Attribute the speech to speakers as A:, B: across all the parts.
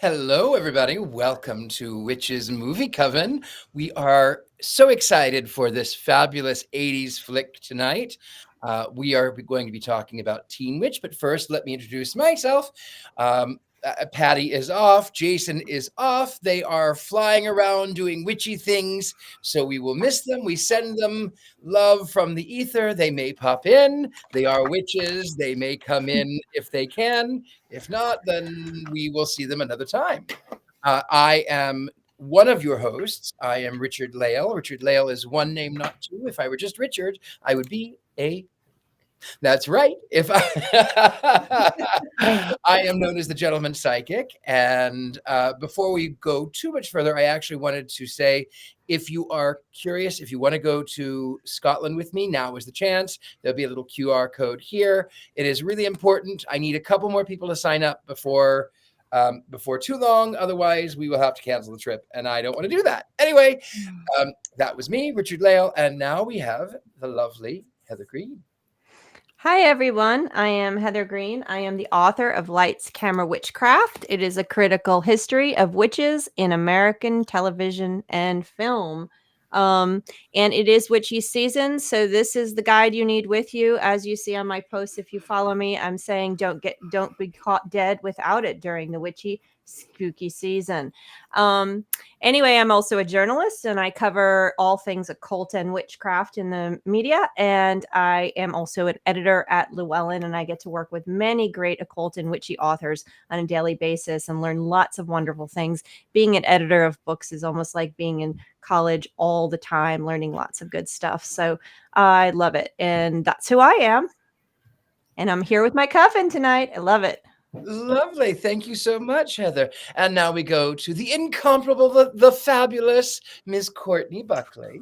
A: Hello, everybody. Welcome to Witches Movie Coven. We are so excited for this fabulous 80s flick tonight. We are going to be talking about Teen Witch, but first, let me introduce myself. Patty is off. Jason is off. They are flying around doing witchy things, so we will miss them. We send them love from the ether. They may pop in. They are witches. They may come in if they can. If not, then we will see them another time. I am one of your hosts. I am Richard Lale. Richard Lale is one name, not two. If I were just Richard, I would be a. That's right. If I am known as the Gentleman Psychic. And before we go too much further, I actually wanted to say, if you are curious, if you want to go to Scotland with me, now is the chance. There'll be a little QR code here. It is really important. I need a couple more people to sign up before too long. Otherwise, we will have to cancel the trip, and I don't want to do that. Anyway, that was me, Richard Lale, and now we have the lovely Heather Green.
B: Hi, everyone. I am Heather Green. I am the author of Lights, Camera, Witchcraft. It is a critical history of witches in American television and film. And it is witchy season, so this is the guide you need with you. As you see on my posts, if you follow me, I'm saying don't be caught dead without it during the witchy spooky season. Anyway, I'm also a journalist and I cover all things occult and witchcraft in the media. And I am also an editor at Llewellyn, and I get to work with many great occult and witchy authors on a daily basis and learn lots of wonderful things. Being an editor of books is almost like being in college all the time, learning lots of good stuff. So I love it. And that's who I am. And I'm here with my coven tonight. I love it.
A: Lovely. Thank you so much, Heather. And now we go to the incomparable, the fabulous Ms. Courtney Buckley.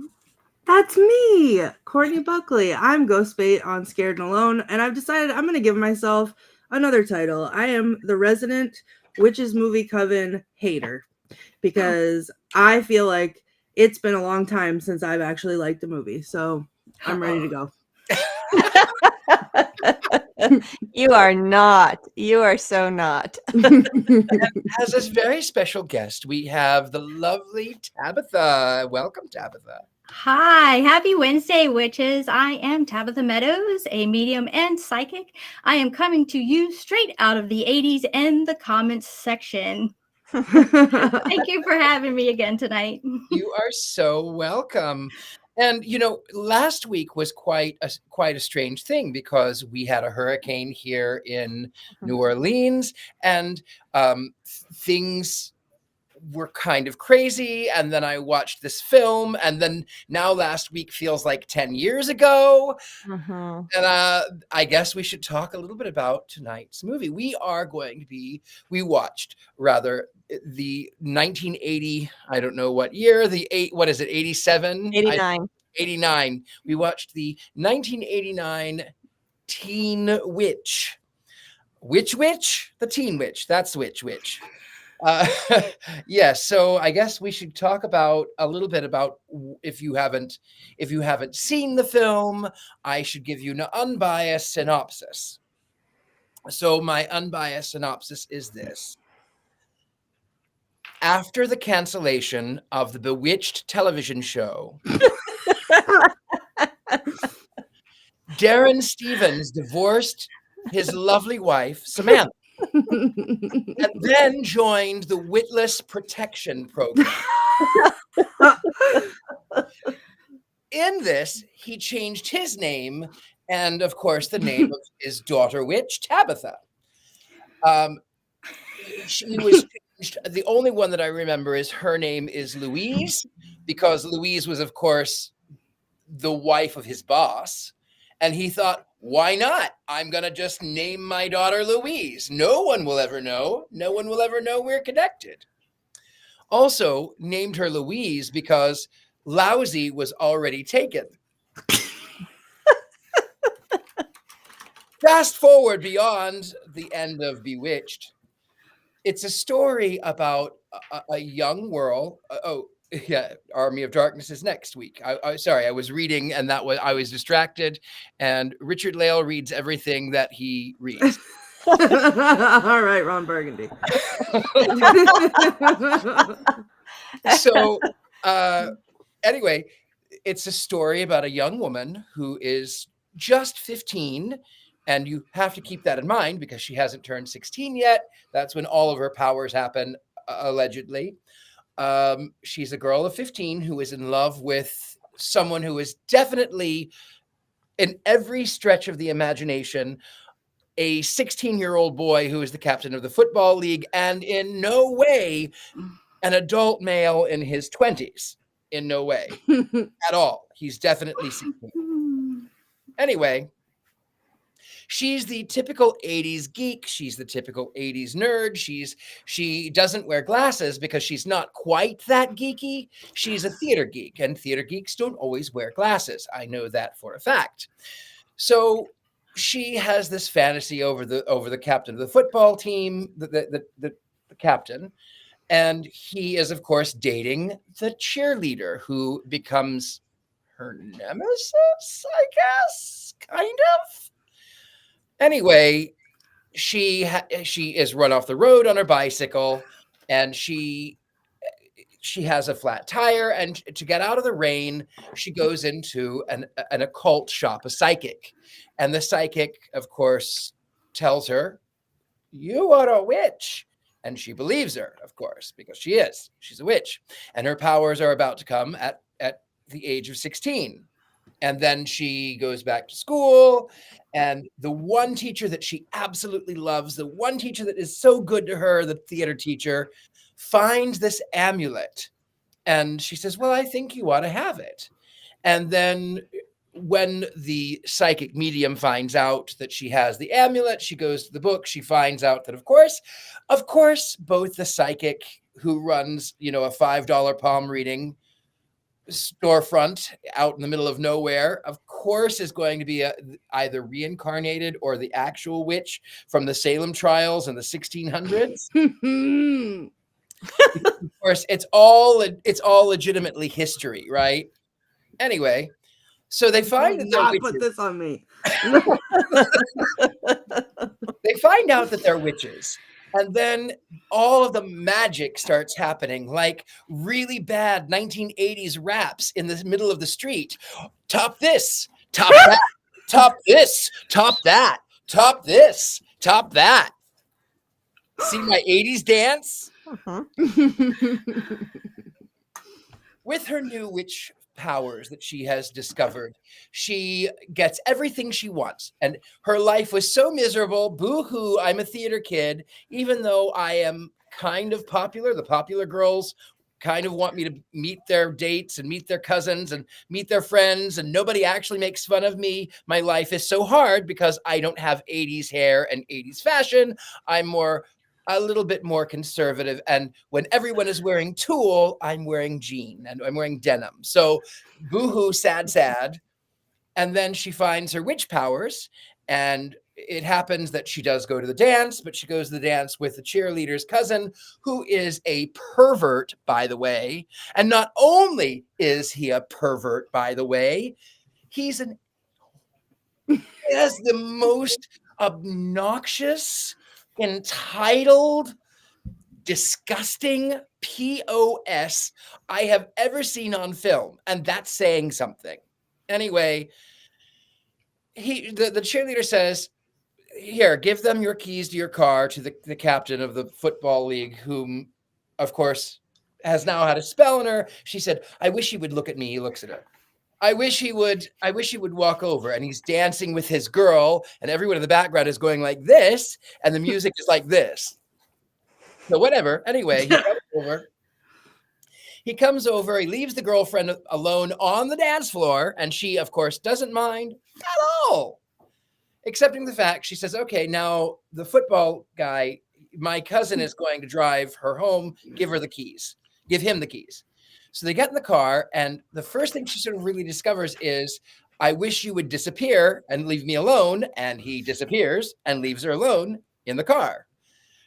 C: That's me, Courtney Buckley. I'm Ghostbait on Scared and Alone, and I've decided I'm going to give myself another title. I am the resident Witches Movie Coven hater, because I feel like it's been a long time since I've actually liked a movie, so I'm ready to go.
B: You are not. You are so not.
A: As this very special guest, we have the lovely Tabitha. Welcome, Tabitha.
D: Hi, happy Wednesday, witches. I am Tabitha Meadows, a medium and psychic. I am coming to you straight out of the 80s and the comments section. Thank you for having me again tonight.
A: You are so welcome. And, you know, last week was quite a strange thing because we had a hurricane here in New Orleans, and things were kind of crazy. And then I watched this film, and then now last week feels like 10 years ago. And I guess we should talk a little bit about tonight's movie. We watched the 1980, I don't know what year, 87?
B: 89.
A: 89. We watched the 1989 Teen Witch. Witch? The Teen Witch. That's Witch. Yes, so I guess we should talk about a little bit about, if you haven't seen the film, I should give you an unbiased synopsis. So my unbiased synopsis is this. After the cancellation of the Bewitched television show, Darren Stevens divorced his lovely wife, Samantha, and then joined the Witless Protection Program. In this, he changed his name and, of course, the name of his daughter witch, Tabitha. She was changed. The only one that I remember is her name is Louise, because Louise was, of course, the wife of his boss. And he thought, why not? I'm going to just name my daughter Louise. No one will ever know. No one will ever know we're connected. Also named her Louise because Lousy was already taken. Fast forward beyond the end of Bewitched. It's a story about a young girl. Army of Darkness is next week. Sorry, I was reading, and I was distracted. And Richard Lale reads everything that he reads.
C: All right, Ron Burgundy.
A: So, anyway, it's a story about a young woman who is just 15, and you have to keep that in mind because she hasn't turned 16 yet. That's when all of her powers happen, allegedly. She's a girl of 15 who is in love with someone who is definitely, in every stretch of the imagination, a 16-year-old boy who is the captain of the football league, and in no way an adult male in his 20s. In no way at all. He's definitely 16. Anyway, she's the typical 80s geek. She's the typical 80s nerd. She doesn't wear glasses because she's not quite that geeky. She's a theater geek, and theater geeks don't always wear glasses. I know that for a fact. So she has this fantasy over the captain of the football team, the captain, and he is, of course, dating the cheerleader who becomes her nemesis, I guess, kind of. Anyway, she is run off the road on her bicycle, and she has a flat tire, and to get out of the rain, she goes into an occult shop, a psychic. And the psychic, of course, tells her, "You are a witch." And she believes her, of course, because she's a witch. And her powers are about to come at the age of 16. And then she goes back to school, and the one teacher that she absolutely loves, the one teacher that is so good to her, the theater teacher, finds this amulet. And she says, "Well, I think you ought to have it." And then when the psychic medium finds out that she has the amulet, she goes to the book. She finds out that, of course, both the psychic who runs, a $5 palm reading storefront out in the middle of nowhere, of course, is going to be either reincarnated or the actual witch from the Salem trials in the 1600s. Of course, it's all legitimately history, right? Anyway, so they find that they're witches.
C: Put this on me.
A: They find out that they're witches. And then all of the magic starts happening, like really bad 1980s raps in the middle of the street. Top this, top that, top this, top that, top this, top that. See my 80s dance? With her new witch powers that she has discovered, she gets everything she wants, and her life was so miserable. Boo-hoo, I'm a theater kid. Even though I am kind of popular, the popular girls kind of want me to meet their dates and meet their cousins and meet their friends, and nobody actually makes fun of me. My life is so hard because I don't have 80s hair and 80s fashion. I'm a little bit more conservative. And when everyone is wearing tulle, I'm wearing jean and I'm wearing denim. So boo-hoo, sad, sad. And then she finds her witch powers, and it happens that she does go to the dance, but she goes to the dance with the cheerleader's cousin, who is a pervert, by the way. And not only is he a pervert, by the way, he has the most obnoxious, entitled, disgusting POS I have ever seen on film, and that's saying something. Anyway, the cheerleader says, "Here, give them your keys to your car," to the captain of the football league, whom, of course, has now had a spell on her. She said, "I wish he would look at me." He looks at her. I wish he would walk over." And he's dancing with his girl, and everyone in the background is going like this, and the music is like this. So whatever. Anyway, he comes over, he leaves the girlfriend alone on the dance floor, and she, of course, doesn't mind at all. Accepting the fact, she says, "Okay, now the football guy, my cousin, is going to drive her home. Give him the keys. So they get in the car, and the first thing she sort of really discovers is, "I wish you would disappear and leave me alone." And he disappears and leaves her alone in the car.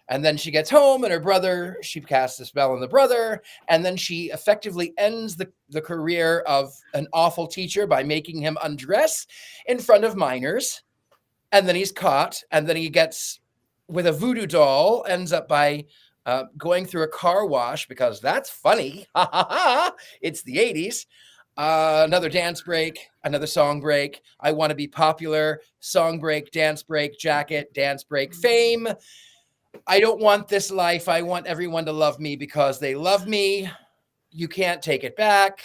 A: And then she gets home, and she casts a spell on the brother, and then she effectively ends the career of an awful teacher by making him undress in front of minors. And then he's caught, and then he gets with a voodoo doll ends up by going through a car wash because that's funny. Ha ha ha! It's the 80s. Another dance break, another song break. I want to be popular. Song break, dance break, jacket, dance break, fame. I don't want this life. I want everyone to love me because they love me. You can't take it back.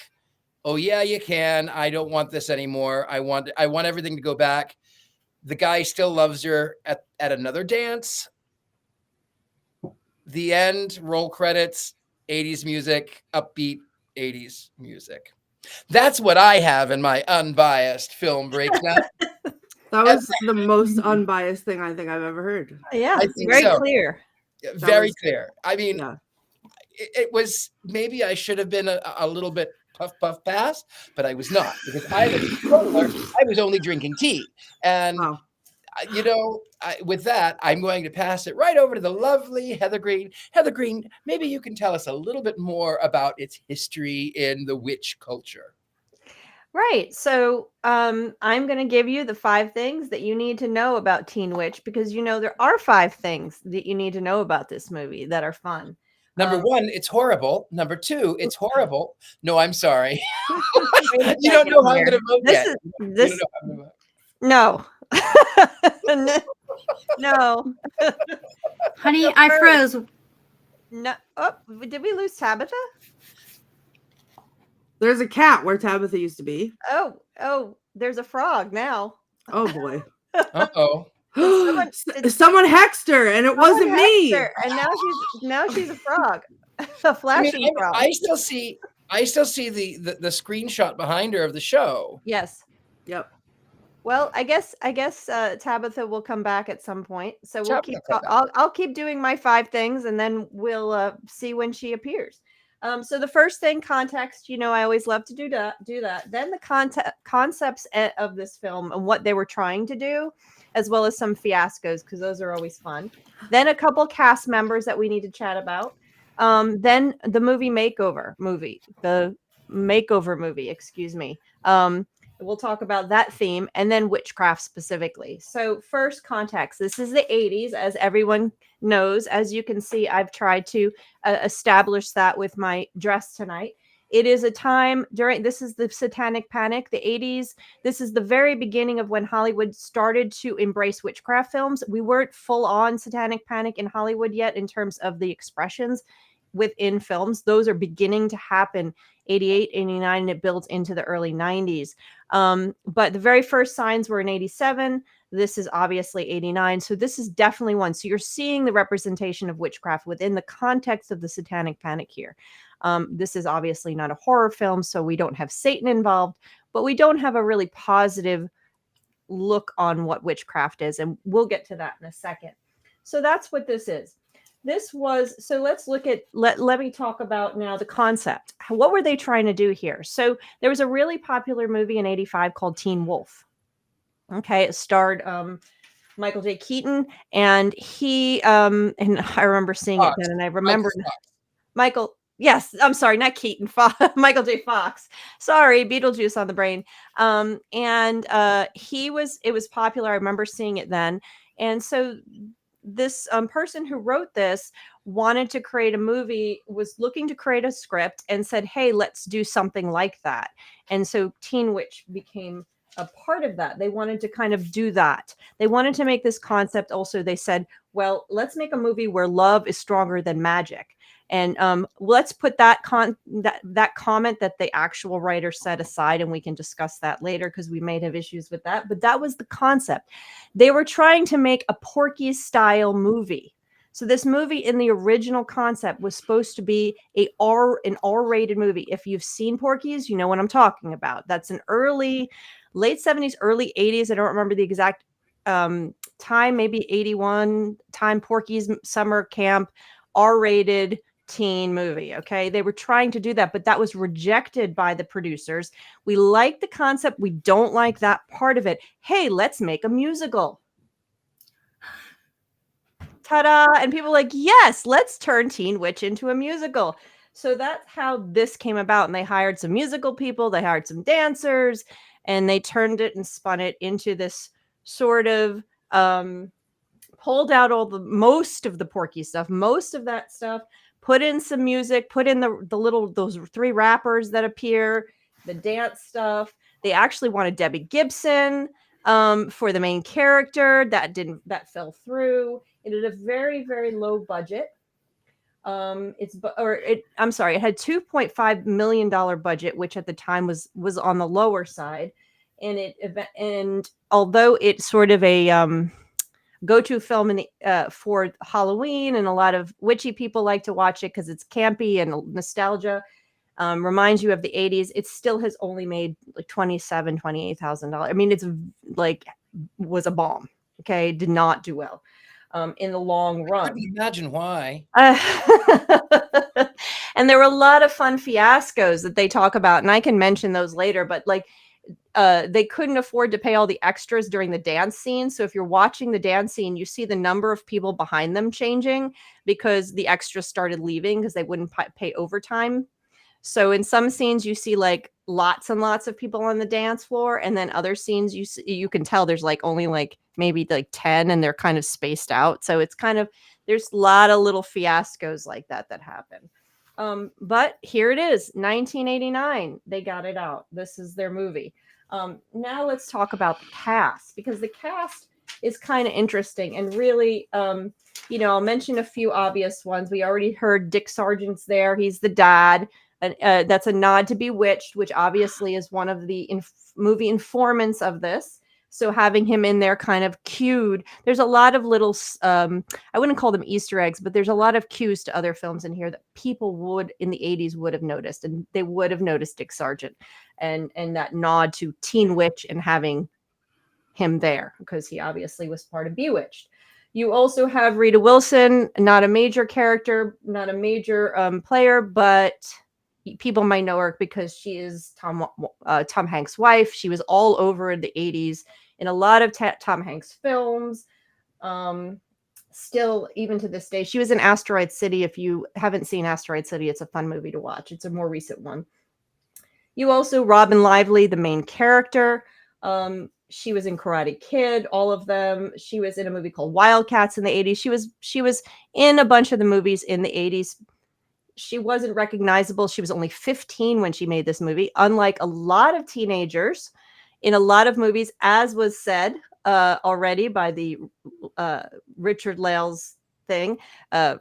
A: Oh yeah, you can. I don't want this anymore. I want everything to go back. The guy still loves her at another dance. The end, roll credits, 80s music, upbeat 80s music. That's what I have in my unbiased film breakdown.
C: That was the most unbiased thing I think I've ever heard.
B: Yeah,
A: I think
B: very
A: so.
B: clear.
A: Very
C: was-
A: clear. I mean,
C: Yeah.
A: it was, maybe I should have been a little bit puff pass, but I was not, because I was only drinking tea. And
C: Wow.
A: you know, with that, I'm going to pass it right over to the lovely Heather Green. Heather Green, maybe you can tell us a little bit more about its history in the witch culture.
B: Right. So I'm going to give you the 5 things that you need to know about Teen Witch, because you know there are 5 things that you need to know about this movie that are fun.
A: Number 1, it's horrible. Number 2, it's horrible. No, I'm sorry. You don't know how I'm going to vote yet.
B: No. No.
D: Honey, I froze.
B: No. Oh, did we lose Tabitha?
C: There's a cat where Tabitha used to be.
B: Oh, there's a frog now.
C: Oh boy.
A: Uh-oh.
C: Someone hexed her, and it wasn't me.
B: And now she's a frog. A flashing frog.
A: I still see the screenshot behind her of the show.
B: Yes.
C: Yep.
B: Well, I guess Tabitha will come back at some point. So I'll keep doing my 5 things, and then we'll see when she appears. So the first thing, context. You know, I always love to do that. Then the concepts of this film and what they were trying to do, as well as some fiascos, because those are always fun. Then a couple cast members that we need to chat about. Then the makeover movie. Excuse me. We'll talk about that theme, and then witchcraft specifically. So first, context. This is the 80s, as everyone knows. As you can see, I've tried to establish that with my dress tonight. It is a time this is the Satanic Panic, the 80s. This is the very beginning of when Hollywood started to embrace witchcraft films. We weren't full on Satanic Panic in Hollywood yet in terms of the expressions within films. Those are beginning to happen 88, 89, and it builds into the early 90s. But the very first signs were in 87. This is obviously 89. So this is definitely one. So you're seeing the representation of witchcraft within the context of the Satanic Panic here. This is obviously not a horror film, so we don't have Satan involved, but we don't have a really positive look on what witchcraft is. And we'll get to that in a second. So that's what this is. Let's look at, let me talk about now the concept. What were they trying to do here? So there was a really popular movie in 85 called Teen Wolf. Okay. It starred Michael J. Keaton, and and I remember seeing it then, and I remember Michael. Yes, I'm sorry, not Keaton. Michael J. Fox. Sorry, Beetlejuice on the brain. It was popular. I remember seeing it then. And so this person who wrote this wanted to create a movie, was looking to create a script, and said, hey, let's do something like that. And so Teen Witch became a part of that. They wanted to kind of do that. They wanted to make this concept also. They said, well, let's make a movie where love is stronger than magic. And let's put that comment that the actual writer set aside, and we can discuss that later because we may have issues with that. But that was the concept. They were trying to make a Porky style movie. So this movie in the original concept was supposed to be an R-rated movie. If you've seen Porky's, you know what I'm talking about. That's an late 70s, early 80s. I don't remember the exact time, maybe 81 time, Porky's summer camp, R-rated teen movie. Okay. They were trying to do that, but that was rejected by the producers. We like the concept. We don't like that part of it. Hey, let's make a musical. Ta-da. And people were like, yes, let's turn Teen Witch into a musical. So that's how this came about. And they hired some musical people. They hired some dancers, and they turned it and spun it into this sort of pulled out most of the Porky stuff, most of that stuff, put in some music, put in those 3 rappers that appear, the dance stuff. They actually wanted Debbie Gibson for the main character. That fell through. It had a very, very low budget. I'm sorry, it had $2.5 million budget, which at the time was on the lower side. And although it's sort of a go-to film for Halloween, and a lot of witchy people like to watch it because it's campy and nostalgia, reminds you of the 80s, it still has only made like $28,000. I mean, it's like was a bomb. Okay, did not do well in the long run.
A: I can imagine why.
B: And there were a lot of fun fiascos that they talk about, and I can mention those later, but like they couldn't afford to pay all the extras during the dance scene. So if you're watching the dance scene, you see the number of people behind them changing because the extras started leaving because they wouldn't pay overtime. So in some scenes you see like lots and lots of people on the dance floor, and then other scenes you can tell there's like only like maybe like 10, and they're kind of spaced out. So it's kind of, there's a lot of little fiascos like that happen. But here it is, 1989. They got it out. This is their movie. Now let's talk about the cast, because the cast is kind of interesting, and really, I'll mention a few obvious ones. We already heard Dick Sargent's there. He's the dad. That's a nod to Bewitched, which obviously is one of the movie informants of this. So having him in there kind of cued. There's a lot of little, I wouldn't call them Easter eggs, but there's a lot of cues to other films in here that people would, in the 80s, would have noticed. And they would have noticed Dick Sargent and that nod to Teen Witch and having him there, because he obviously was part of Bewitched. You also have Rita Wilson, not a major character, not a major player, but people might know her because she is Tom Hanks' wife. She was all over in the 80s in a lot of Tom Hanks films. Still, even to this day, she was in Asteroid City. If you haven't seen Asteroid City, it's a fun movie to watch. It's a more recent one. You also, Robyn Lively, the main character. She was in Karate Kid, all of them. She was in a movie called Wildcats in the 80s. She was in a bunch of the movies in the 80s. She wasn't recognizable. She was only 15 when she made this movie, unlike a lot of teenagers in a lot of movies, as was said already by the Richard Lales thing,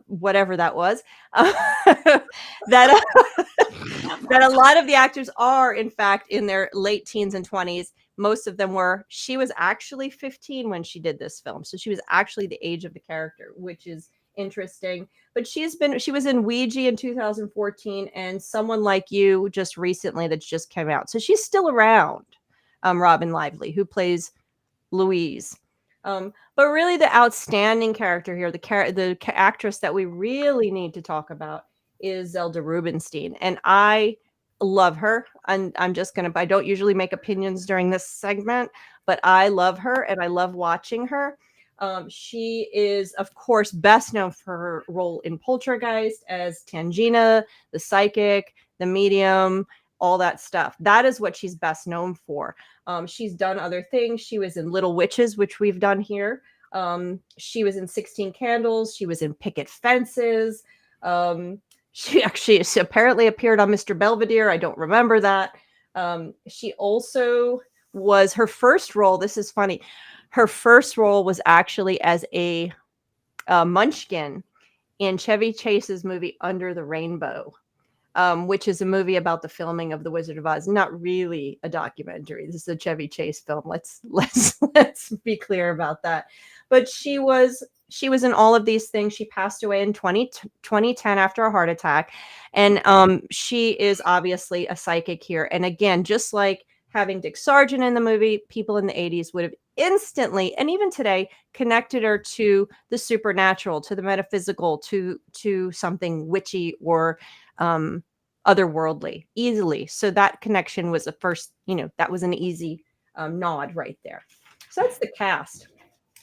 B: whatever that was, that a lot of the actors are, in fact, in their late teens and 20s. Most of them were. She was actually 15 when she did this film. So she was actually the age of the character, which is interesting. But she was in Ouija in 2014 and Someone Like You just recently that just came out. So she's still around, Robyn Lively, who plays Louise. But really the outstanding character here, the actress that we really need to talk about is Zelda Rubinstein. And I love her. And I don't usually make opinions during this segment, but I love her and I love watching her. She is, of course, best known for her role in Poltergeist as Tangina, the psychic, the medium, all that stuff. That is what she's best known for. She's done other things. She was in Little Witches, which we've done here. She was in 16 Candles. She was in Picket Fences. She apparently appeared on Mr. Belvedere. I don't remember that. She also was, her first role, this is funny, her first role was actually as a munchkin in Chevy Chase's movie Under the Rainbow, which is a movie about the filming of The Wizard of Oz. Not really a documentary. This is a Chevy Chase film. Let's be clear about that. But she was in all of these things. She passed away in 2010 after a heart attack. And she is obviously a psychic here. And again, just like having Dick Sargent in the movie, people in the 80s would have instantly, and even today, connected her to the supernatural, to the metaphysical, to something witchy or otherworldly easily. So that connection was the first, that was an easy nod right there. So that's the cast.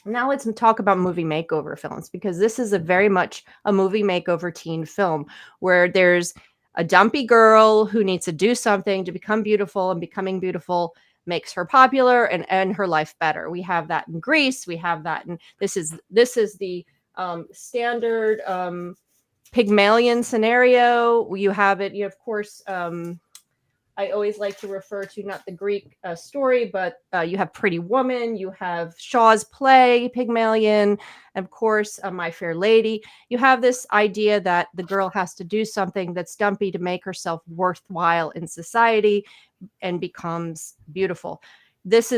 B: Now let's talk about movie makeover films, because this is very much a movie makeover teen film where there's a dumpy girl who needs to do something to become beautiful, and becoming beautiful makes her popular and her life better. We have that in Greece. We have that, and this is the standard Pygmalion scenario. You have it. You of course. I always like to refer to not the Greek story, but you have Pretty Woman, you have Shaw's play, Pygmalion, and of course, My Fair Lady. You have this idea that the girl has to do something that's dumpy to make herself worthwhile in society and becomes beautiful. This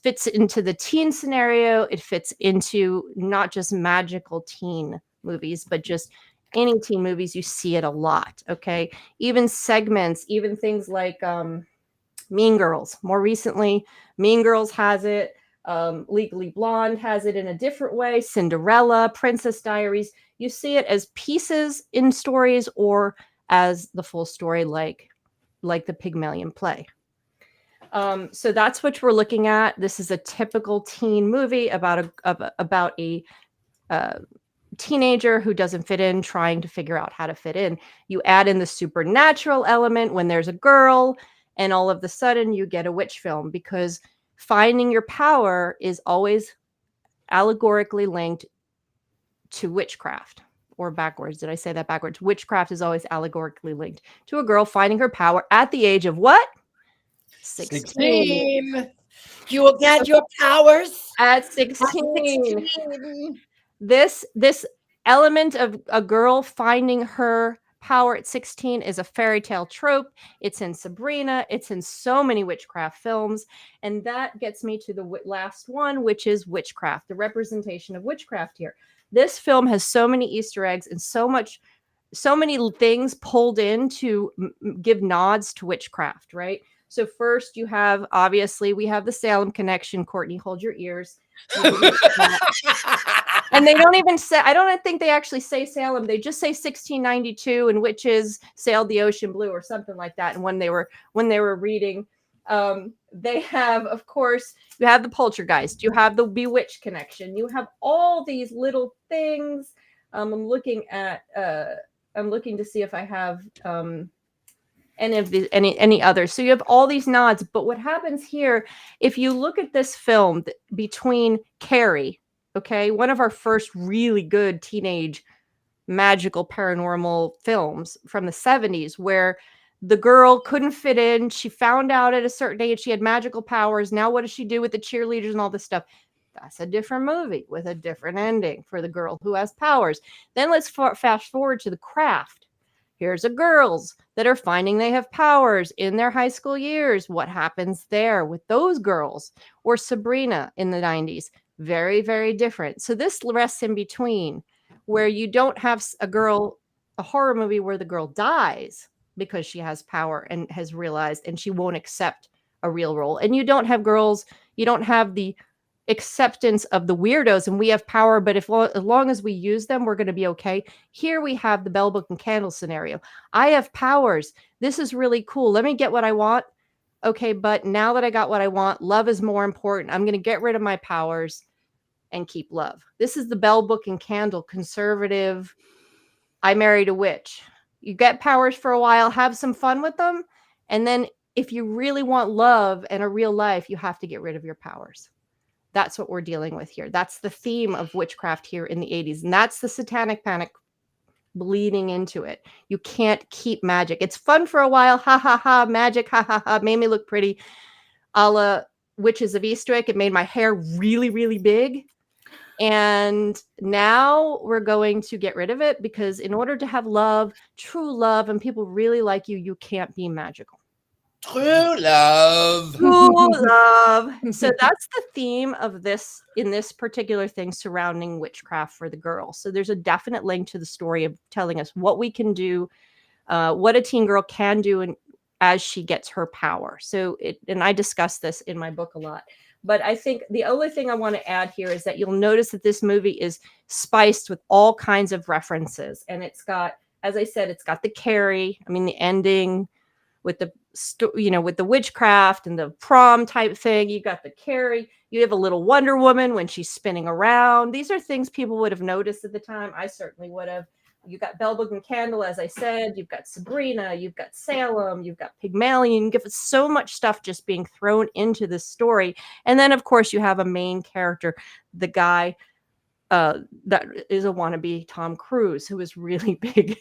B: fits into the teen scenario. It fits into not just magical teen movies, but just any teen movies. You see it a lot. Okay, even segments, even things like Mean Girls. More recently, Mean Girls has it. Legally Blonde has it in a different way. Cinderella, Princess Diaries. You see it as pieces in stories or as the full story, like the Pygmalion play. So that's what we're looking at. This is a typical teen movie about a teenager who doesn't fit in, trying to figure out how to fit in. You add in the supernatural element when there's a girl, and all of a sudden you get a witch film, because finding your power is always allegorically linked to witchcraft. Or backwards. Did I say that backwards? Witchcraft is always allegorically linked to a girl finding her power at the age of what? 16.
A: You will get your powers
B: At 16. This element of a girl finding her power at 16 is a fairy tale trope. It's in Sabrina. It's in so many witchcraft films. And that gets me to the last one, which is witchcraft, the representation of witchcraft here. This film has so many Easter eggs and so many things pulled in to give nods to witchcraft, right? So first we have the Salem connection. Courtney, hold your ears. And they don't even say, I don't think they actually say Salem. They just say 1692 and witches sailed the ocean blue or something like that. And when they were reading, they have, of course, you have the poltergeist, you have the bewitched connection, you have all these little things. I'm looking to see if I have any others. So you have all these nods. But what happens here, if you look at this film between Carrie, okay, one of our first really good teenage magical paranormal films from the 70s, where the girl couldn't fit in. She found out at a certain age she had magical powers. Now what does she do with the cheerleaders and all this stuff? That's a different movie with a different ending for the girl who has powers. Then let's fast forward to The Craft. Here's a girls that are finding they have powers in their high school years. What happens there with those girls? Or Sabrina in the 90s. Very, very different. So this rests in between, where you don't have a horror movie where the girl dies because she has power and has realized, and she won't accept a real role. And you don't have the acceptance of the weirdos, and we have power, but as long as we use them, we're going to be okay. Here we have the Bell Book and Candle scenario. I have powers. This is really cool. Let me get what I want. Okay, but now that I got what I want, love is more important. I'm going to get rid of my powers and keep love. This is the Bell Book and Candle conservative. I married a witch. You get powers for a while, have some fun with them, and then if you really want love and a real life, you have to get rid of your powers. That's what we're dealing with here. That's the theme of witchcraft here in the 80s. And that's the satanic panic bleeding into it. You can't keep magic. It's fun for a while. Ha, ha, ha. Magic. Ha, ha, ha. Made me look pretty. A la Witches of Eastwick. It made my hair really, really big. And now we're going to get rid of it, because in order to have love, true love, and people really like you, you can't be magical.
A: True love.
B: True love. So that's the theme of this, in this particular thing surrounding witchcraft for the girl. So there's a definite link to the story of telling us what we can do, what a teen girl can do as she gets her power. So and I discuss this in my book a lot. But I think the only thing I want to add here is that you'll notice that this movie is spiced with all kinds of references. And it's got, as I said, it's got the Carrie, the ending with the with the witchcraft and the prom type thing. You got the Carrie. You have a little Wonder Woman when she's spinning around. These are things people would have noticed at the time. I certainly would have. you got Bell Book and Candle, as I said, you've got Sabrina, you've got Salem, you've got Pygmalion. You give us so much stuff just being thrown into this story. And then, of course, you have a main character, the guy that is a wannabe Tom Cruise, who was really big,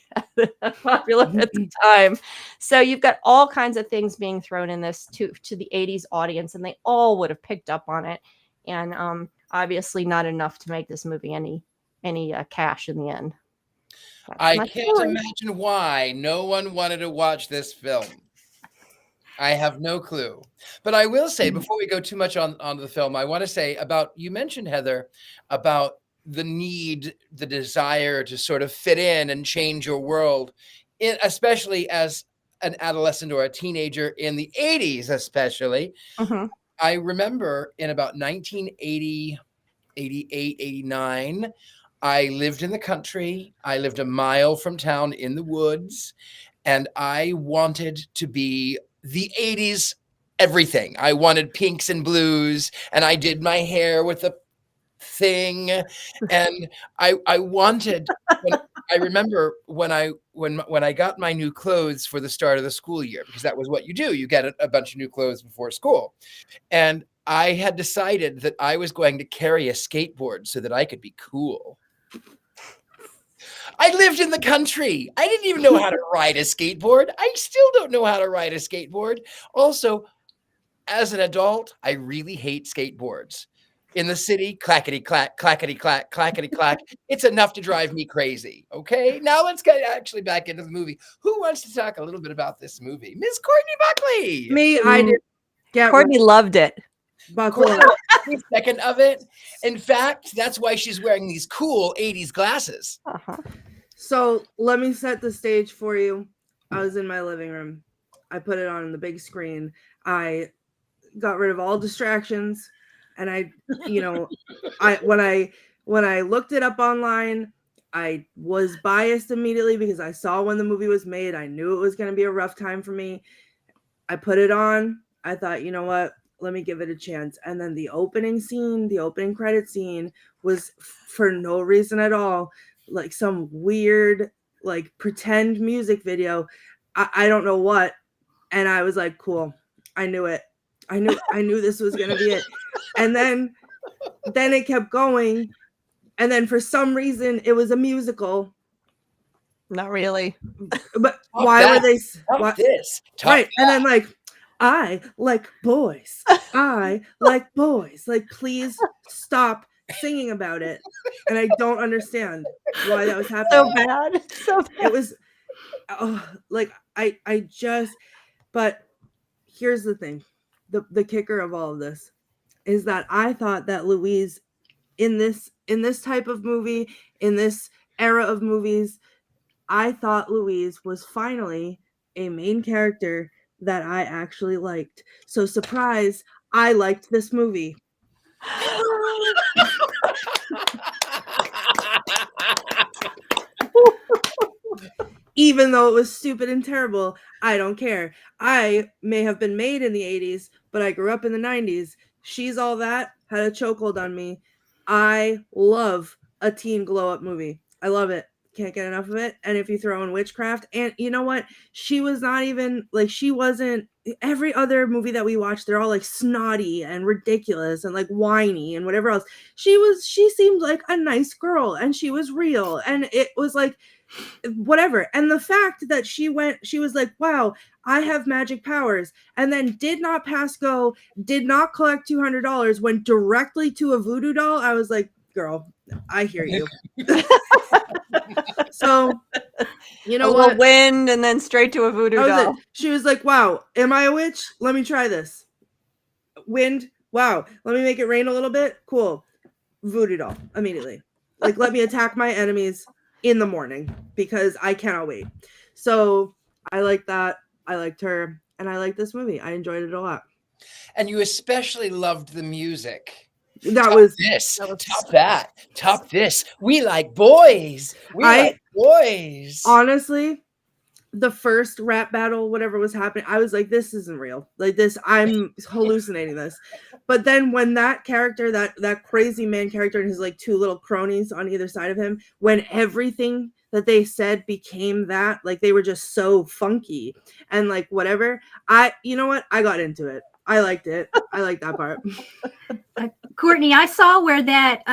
B: popular at the time. So you've got all kinds of things being thrown in this to the 80s audience, and they all would have picked up on it. And obviously not enough to make this movie any cash in the end. That's
A: I
B: my
A: can't
B: story.
A: imagine why no one wanted to watch this film. I have no clue. But I will say, before we go too much on the film, I want to say about, you mentioned, Heather, about the need, the desire to sort of fit in and change your world, especially as an adolescent or a teenager in the 80s, especially.
B: Mhm.
A: I remember in about 1980, 88, 89, I lived in the country. I lived a mile from town in the woods, and I wanted to be the 80s everything. I wanted pinks and blues, and I did my hair with a thing, and I wanted, I remember when I got my new clothes for the start of the school year, because that was what you do. You get a bunch of new clothes before school. And I had decided that I was going to carry a skateboard so that I could be cool. I lived in the country. I didn't even know how to ride a skateboard. I still don't know how to ride a skateboard. Also, as an adult, I really hate skateboards. In the city, clackety clack, clackety clack, clackety clack. It's enough to drive me crazy. Okay, now let's get actually back into the movie. Who wants to talk a little bit about this movie? Miss Courtney Buckley.
C: Me, I did. Get
B: Courtney loved it.
C: buckle
A: Courtney,
C: up.
A: every second of it. In fact, that's why she's wearing these cool 80s glasses.
B: Uh-huh.
C: So let me set the stage for you. I was in my living room. I put it on the big screen. I got rid of all distractions, and when I looked it up online, I was biased immediately because I saw when the movie was made. I knew it was going to be a rough time for me. I put it on. I thought, you know what? Let me give it a chance. And then the opening credit scene was for no reason at all, like some weird, like pretend music video. I don't know what. And I was like, cool. I knew it. I knew this was going to be it. And then it kept going. And then for some reason it was a musical.
B: Not really.
C: But
A: Stop
C: why
A: that.
C: were they
A: Stop this. Stop
C: right?
A: that.
C: And then like, I like boys. I like boys. Like, please stop singing about it. And I don't understand why that was
B: So
C: happening.
B: bad. So bad.
C: It was like I just, but here's the thing. The kicker of all of this is that I thought that Louise in this type of movie, in this era of movies, I thought Louise was finally a main character that I actually liked. So surprise, I liked this movie. Even though it was stupid and terrible, I don't care. I may have been made in the 80s, but I grew up in the 90s. She's All That had a chokehold on me. I love a teen glow-up movie. I love it. Can't get enough of it. And if you throw in witchcraft, and you know what? She was not even, like, she wasn't, every other movie that we watched, they're all like snotty and ridiculous and like whiny and whatever else. She seemed like a nice girl, and she was real, and it was like, whatever. And the fact that she was like, wow, I have magic powers, and then did not pass go, did not collect $200, went directly to a voodoo doll. I was like, girl, I hear you. So, you know
B: a
C: what?
B: little wind and then straight to a voodoo doll.
C: She was like, wow, am I a witch? Let me try this. Wind. Wow. Let me make it rain a little bit. Cool. Voodoo doll immediately. Like, let me attack my enemies in the morning because I cannot wait. So I like that. I liked her, and I liked this movie. I enjoyed it a lot.
A: And you especially loved the music.
C: That
A: Top
C: was
A: this. Top that. Top this. We like boys. We like boys.
C: honestly, the first rap battle, whatever was happening, I was like, this isn't real. Like this, I'm hallucinating this. But then when that character, that crazy man character and his like two little cronies on either side of him, when everything that they said became that. Like they were just so funky and like whatever. You know what? I got into it. I liked it. I liked that part.
D: Courtney, I saw where that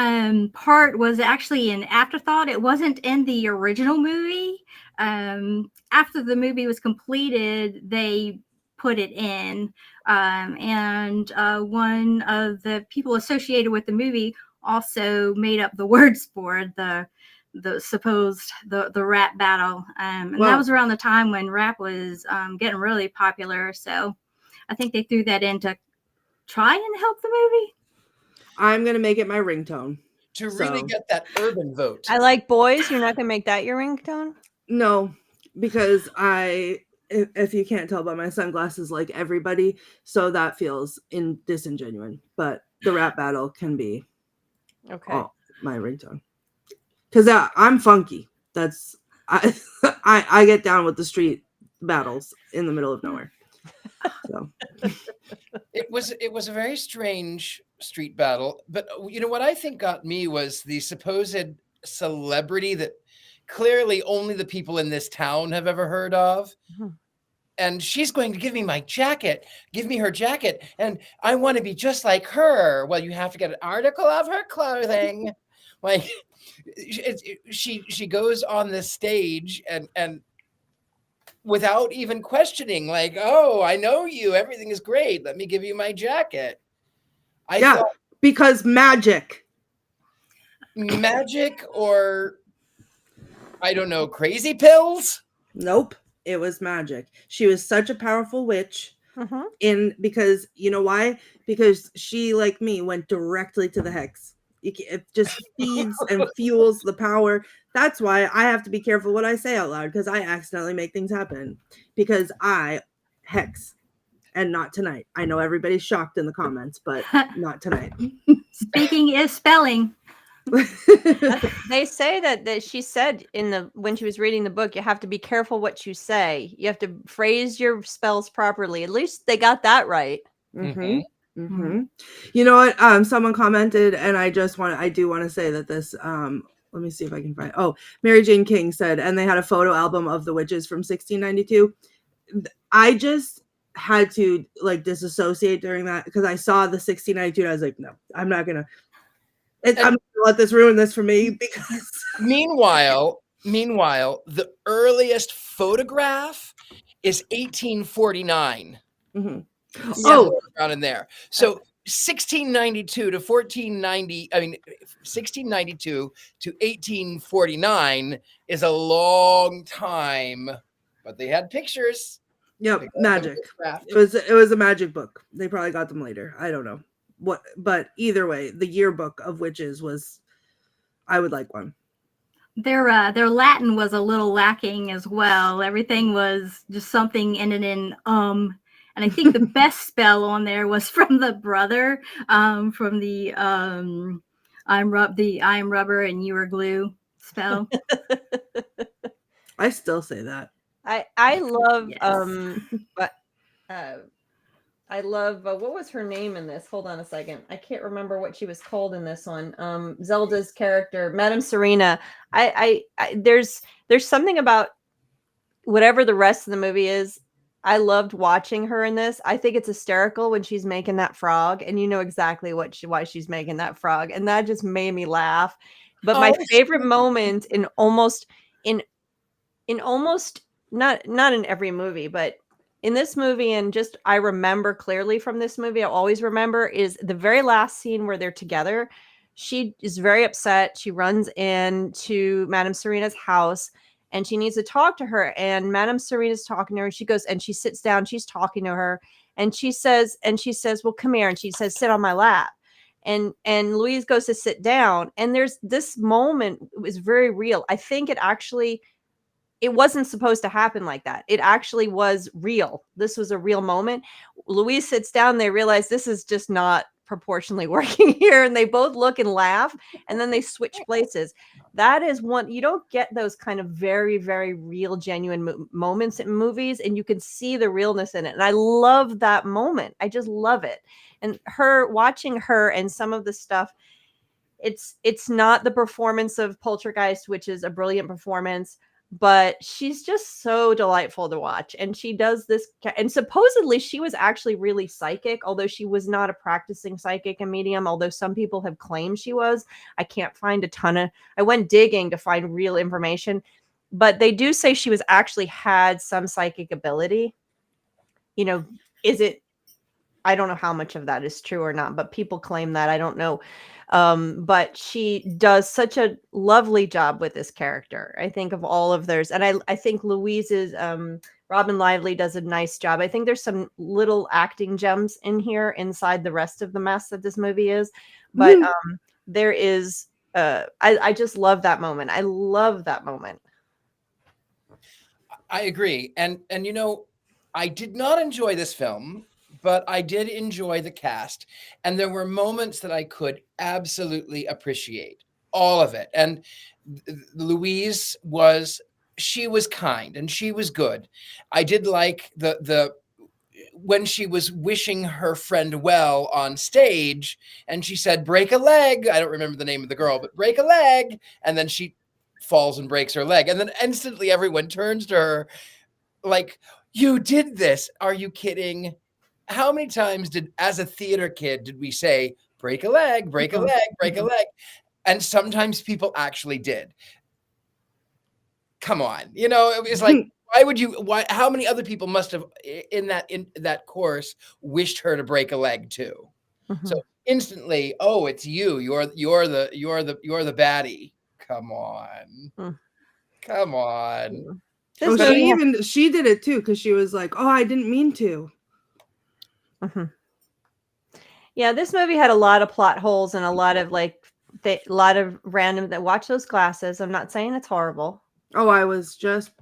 D: part was actually an afterthought. It wasn't in the original movie. After the movie was completed, they put it in. And one of the people associated with the movie also made up the words for the supposed the rap battle. And that was around the time when rap was getting really popular. So I think they threw that in to try and help the movie.
C: I'm going to make it my ringtone.
A: To really get that urban vote.
B: I like boys. You're not going to make that your ringtone?
C: No, because if you can't tell by my sunglasses, like everybody, so that feels disingenuous. But the rap battle can be my ringtone. Because I'm funky. That's I get down with the street battles in the middle of nowhere. So
A: it was a very strange street battle, but you know what I think got me was the supposed celebrity that clearly only the people in this town have ever heard of. Mm-hmm. And she's going to give me my jacket, give me her jacket, and I want to be just like her. Well, you have to get an article of her clothing. Like she goes on the stage and without even questioning, like, oh, I know you, everything is great, let me give you my jacket. I thought,
C: because magic
A: or I don't know, crazy pills.
C: Nope, it was magic. She was such a powerful witch. Because you know why? Because she, like me, went directly to the hex. It just feeds and fuels the power. That's why I have to be careful what I say out loud, because I accidentally make things happen. Because I hex, and not tonight. I know everybody's shocked in the comments, but not tonight.
D: Speaking is spelling.
B: They say that she said when she was reading the book, you have to be careful what you say. You have to phrase your spells properly. At least they got that right.
C: Mm-hmm. Mm-hmm. You know what? Someone commented, and I do want to say that this. Let me see if I can find. Oh, Mary Jane King said, and they had a photo album of the witches from 1692. I just had to like disassociate during that because I saw the 1692. And I was like, no, I'm not gonna. I'm gonna let this ruin this for me. Because
A: meanwhile, the earliest photograph is 1849.
C: Mm-hmm.
A: Around in there. So 1692 to 1490. I mean, 1692 to 1849 is a long time, but they had pictures.
C: Yep, magic. It was a magic book. They probably got them later. I don't know what, but either way, the yearbook of witches was. I would like one.
D: Their Latin was a little lacking as well. Everything was just something ended in And I think the best spell on there was from the brother, from the I am rubber and you are glue spell.
C: I still say that.
B: I love I love what was her name in this? Hold on a second. I can't remember what she was called in this one. Zelda's character, Madame Serena. I there's something about whatever the rest of the movie is. I loved watching her in this. I think it's hysterical when she's making that frog, and you know exactly why she's making that frog, and that just made me laugh. But my favorite moment in almost not in every movie, but in this movie, and just I remember clearly from this movie, I always remember, is the very last scene where they're together. She is very upset. She runs into Madame Serena's house and she needs to talk to her. And Madame Serena's talking to her. She goes and she sits down. She's talking to her. And she says, well, come here. And she says, sit on my lap. And Louise goes to sit down. And there's this moment is very real. I think it wasn't supposed to happen like that. It actually was real. This was a real moment. Louise sits down. They realize this is just not proportionally working here. And they both look and laugh. And then they switch places. That is one, you don't get those kind of very, very real, genuine moments in movies. And you can see the realness in it. And I love that moment. I just love it. And watching her and some of the stuff, it's not the performance of Poltergeist, which is a brilliant performance, but she's just so delightful to watch. And she does this, and supposedly she was actually really psychic, although she was not a practicing psychic and medium, although some people have claimed she was. I can't find I went digging to find real information, but they do say she was actually had some psychic ability. You know, I don't know how much of that is true or not, but people claim that. I don't know. But she does such a lovely job with this character. I think of all of theirs. And I think Louise's Robyn Lively does a nice job. I think there's some little acting gems in here inside the rest of the mess that this movie is. But there is, I just love that moment. I love that moment.
A: I agree. And you know, I did not enjoy this film, but I did enjoy the cast. And there were moments that I could absolutely appreciate, all of it. And Louise was kind and she was good. I did like the when she was wishing her friend well on stage and she said, break a leg. I don't remember the name of the girl, but break a leg. And then she falls and breaks her leg. And then instantly everyone turns to her like, you did this. Are you kidding? How many times as a theater kid, did we say, break a leg, break a leg, break a leg? And sometimes people actually did. Come on. You know, it was like, how many other people must have in that course wished her to break a leg too? Mm-hmm. So instantly, oh, it's you. You're the baddie. Come on. Come on.
C: She did it too, because she was like, oh, I didn't mean to.
B: Mm-hmm. Yeah, this movie had a lot of plot holes and a lot of random that watch those glasses. I'm not saying it's horrible.
C: Oh, I was just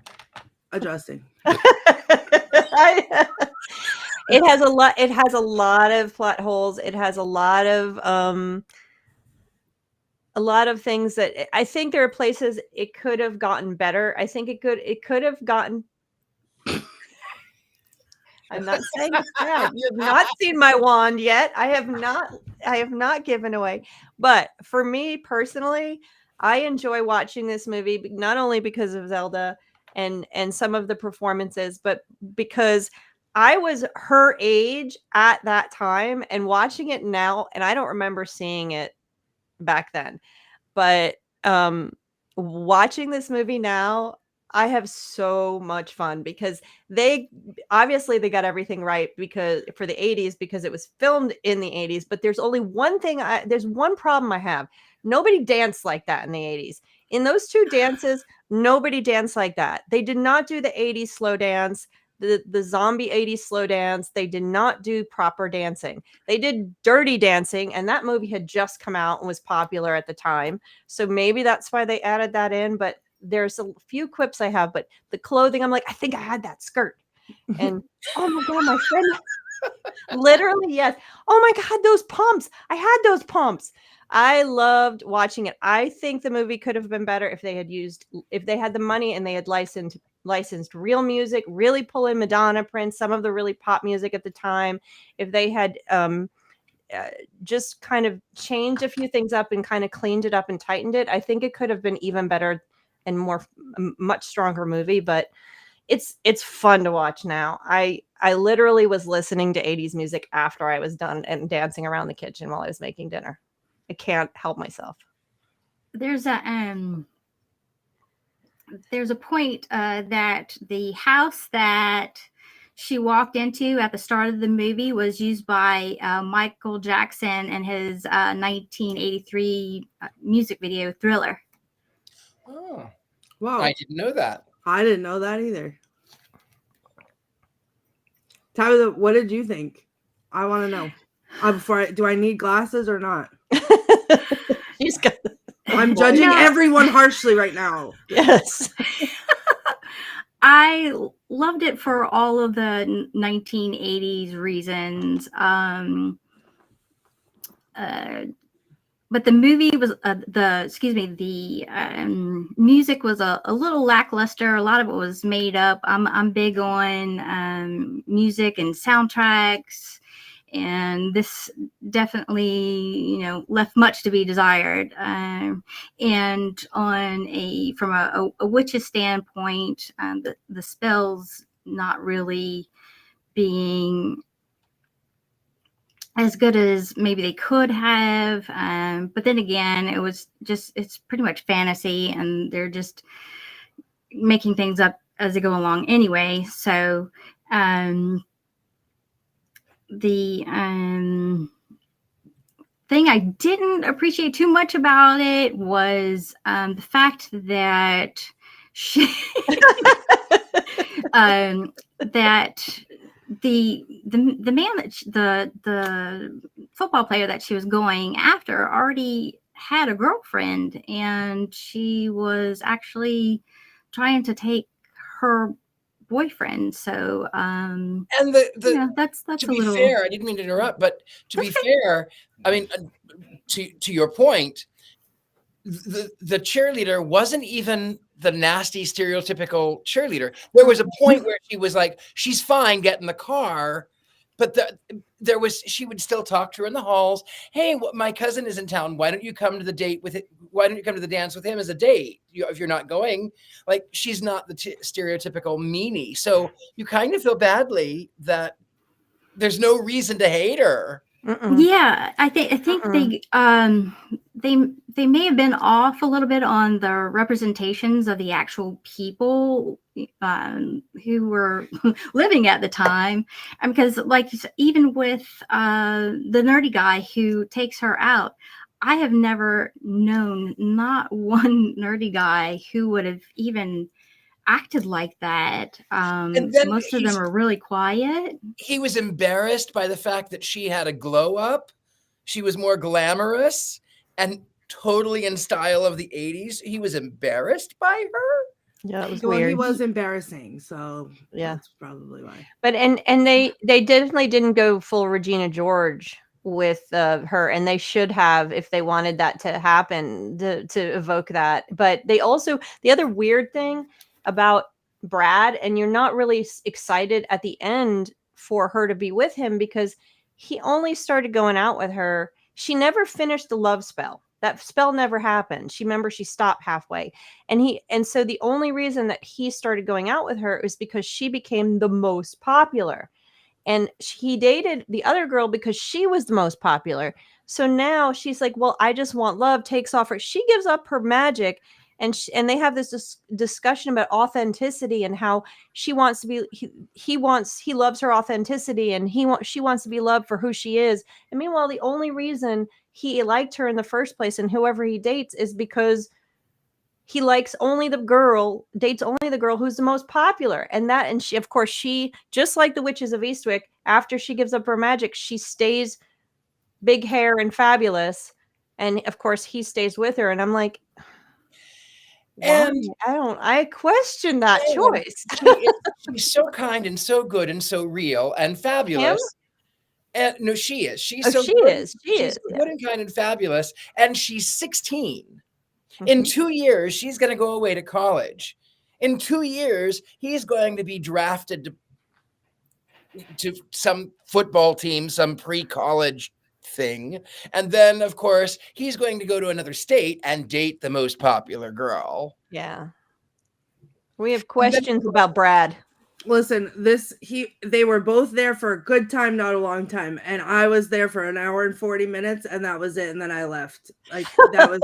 C: adjusting.
B: It has a lot of plot holes. It has a lot of things that I think there are places it could have gotten better. I think it could have gotten. I'm not saying it's bad. You have not seen my wand yet. I have not given away. But for me personally, I enjoy watching this movie not only because of Zelda and some of the performances, but because I was her age at that time and watching it now, and I don't remember seeing it back then. But watching this movie now, I have so much fun because they got everything right because for the 80s, because it was filmed in the 80s. But there's only one thing. There's one problem I have. Nobody danced like that in the 80s. In those two dances, nobody danced like that. They did not do the 80s slow dance, the zombie 80s slow dance. They did not do proper dancing. They did dirty dancing, and that movie had just come out and was popular at the time. So maybe that's why they added that in. But there's a few quips I have, but the clothing, I'm like, I think I had that skirt. And oh my God, my friend, literally, yes. Oh my God, those pumps. I had those pumps. I loved watching it. I think the movie could have been better if they had the money and they had licensed real music, really pull in Madonna, Prince, some of the really pop music at the time. If they had just kind of changed a few things up and kind of cleaned it up and tightened it, I think it could have been even better and much stronger movie. But it's fun to watch now. I literally was listening to 80s music after I was done and dancing around the kitchen while I was making dinner. I can't help myself.
D: There's a point that the house that she walked into at the start of the movie was used by Michael Jackson and his 1983 music video Thriller.
A: Oh,
C: wow!
A: I didn't know that.
C: I didn't know that either. Tyler, what did you think? I want to know. Do I need glasses or not? I'm judging everyone harshly right now.
B: Yes.
D: I loved it for all of the 1980s reasons. But the movie was the music was a little lackluster. A lot of it was made up. I'm big on music and soundtracks, and this definitely, left much to be desired. And from a witch's standpoint, the spells not really being as good as maybe they could have. But then again, it's pretty much fantasy, and they're just making things up as they go along anyway. So the thing I didn't appreciate too much about it was the fact that that the man that the football player that she was going after already had a girlfriend, and she was actually trying to take her boyfriend. So
A: and
D: that's
A: to
D: a
A: be
D: little
A: fair, I didn't mean to interrupt, but to be fair, I mean, to your point, the cheerleader wasn't even the nasty stereotypical cheerleader. There was a point where she was like, she's fine, get in the car. But she would still talk to her in the halls. Hey, my cousin is in town. Why don't you come to the date with it? Why don't you come to the dance with him as a date? If you're not going, like, she's not the stereotypical meanie. So you kind of feel badly that there's no reason to hate her.
D: Yeah, I think they may have been off a little bit on the representations of the actual people who were living at the time, because like even with the nerdy guy who takes her out, I have never known not one nerdy guy who would have even acted like that. Most of them are really quiet.
A: He was embarrassed by the fact that she had a glow up. She was more glamorous and totally in style of the 80s. He was embarrassed by her.
B: Yeah, it was weird.
C: He was embarrassing, so
B: yeah,
C: that's probably why.
B: But and they definitely didn't go full Regina George with her, and they should have if they wanted that to happen to evoke that. But they also, the other weird thing about Brad, and you're not really excited at the end for her to be with him because he only started going out with her. She never finished the love spell. That spell never happened. She stopped halfway. And so the only reason that he started going out with her is because she became the most popular. And he dated the other girl because she was the most popular. So now she's like, well, I just want love, takes off her. She gives up her magic. And they have this discussion about authenticity and how she wants to be, he loves her authenticity, and she wants to be loved for who she is. And meanwhile, the only reason he liked her in the first place and whoever he dates is because he dates only the girl who's the most popular. And she, of course, she, just like the Witches of Eastwick, after she gives up her magic, she stays big hair and fabulous. And of course he stays with her. And I'm like,
A: and
B: I question that choice.
A: She's so kind and so good and so real and fabulous. And no, she is. She's so good. She's good and kind and fabulous. And she's 16. Mm-hmm. In 2 years, she's going to go away to college. In 2 years, he's going to be drafted to some football team, some pre-college thing. And then, of course, he's going to go to another state and date the most popular girl.
B: Yeah. We have questions about Brad.
C: Listen, they were both there for a good time, not a long time. And I was there for an hour and 40 minutes, and that was it. And then I left. Like, that was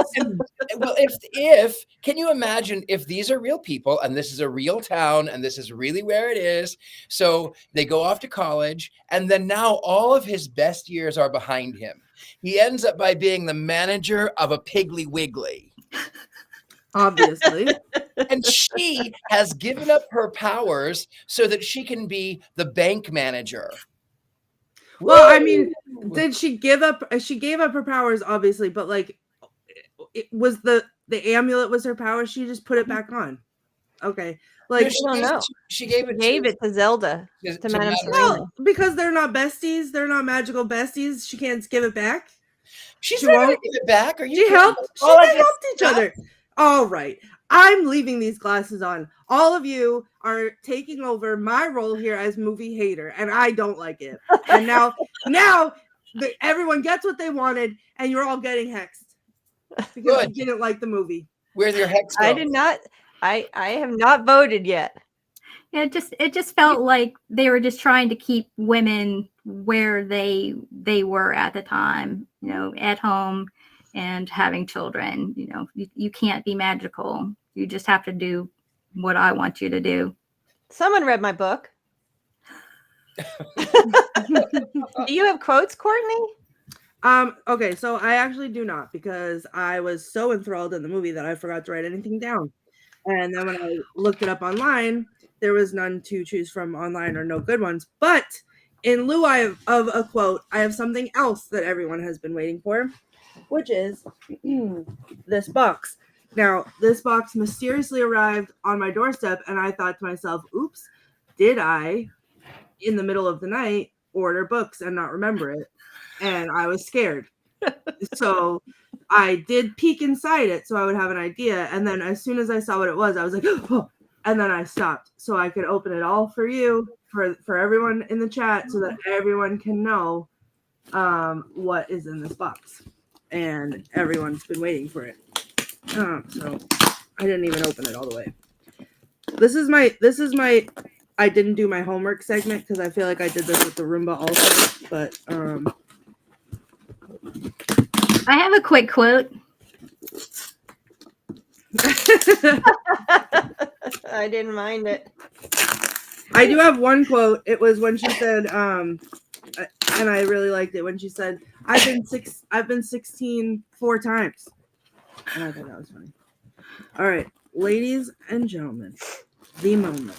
A: well, if can you imagine if these are real people and this is a real town and this is really where it is? So they go off to college, and then now all of his best years are behind him. He ends up by being the manager of a Piggly Wiggly.
C: Obviously.
A: And she has given up her powers so that she can be the bank manager.
C: Well, I mean, did she give up? She gave up her powers, obviously, but like, it was the amulet was her power. She just put it back on. Okay, like,
B: I don't know.
A: She gave it
B: to Zelda to Madame Serena.
C: No, because they're not besties. They're not magical besties. She can't give it back.
A: She won't give it back. Are you?
C: She helped each other. All right. I'm leaving these glasses on. All of you are taking over my role here as movie hater, and I don't like it. And now Now everyone gets what they wanted, and you're all getting hexed because
A: Good.
C: you didn't like the movie.
A: Where's your hex go?
B: I did not. I have not voted yet.
D: It just felt like they were just trying to keep women where they were at the time, at home and having children. You can't be magical. You just have to do what I want you to do.
B: Someone read my book. Do you have quotes, Courtney?
C: Okay, so I actually do not, because I was so enthralled in the movie that I forgot to write anything down. And then when I looked it up online, there was none to choose from online, or no good ones. But in lieu of a quote, I have something else that everyone has been waiting for, which is this box. Now, this box mysteriously arrived on my doorstep, and I thought to myself, oops, did I, in the middle of the night, order books and not remember it? And I was scared. So I did peek inside it so I would have an idea. And then as soon as I saw what it was, I was like, oh, and then I stopped so I could open it all for you, for everyone in the chat, so that everyone can know what is in this box. And everyone's been waiting for it. So I didn't even open it all the way. This is my I didn't do my homework segment, because I feel like I did this with the Roomba also, but
D: I have a quick quote.
B: I didn't mind it.
C: I do have one quote. It was when she said, and I really liked it, when she said, I've been 16 4 times. And I thought that was funny. All right, ladies and gentlemen, the moment.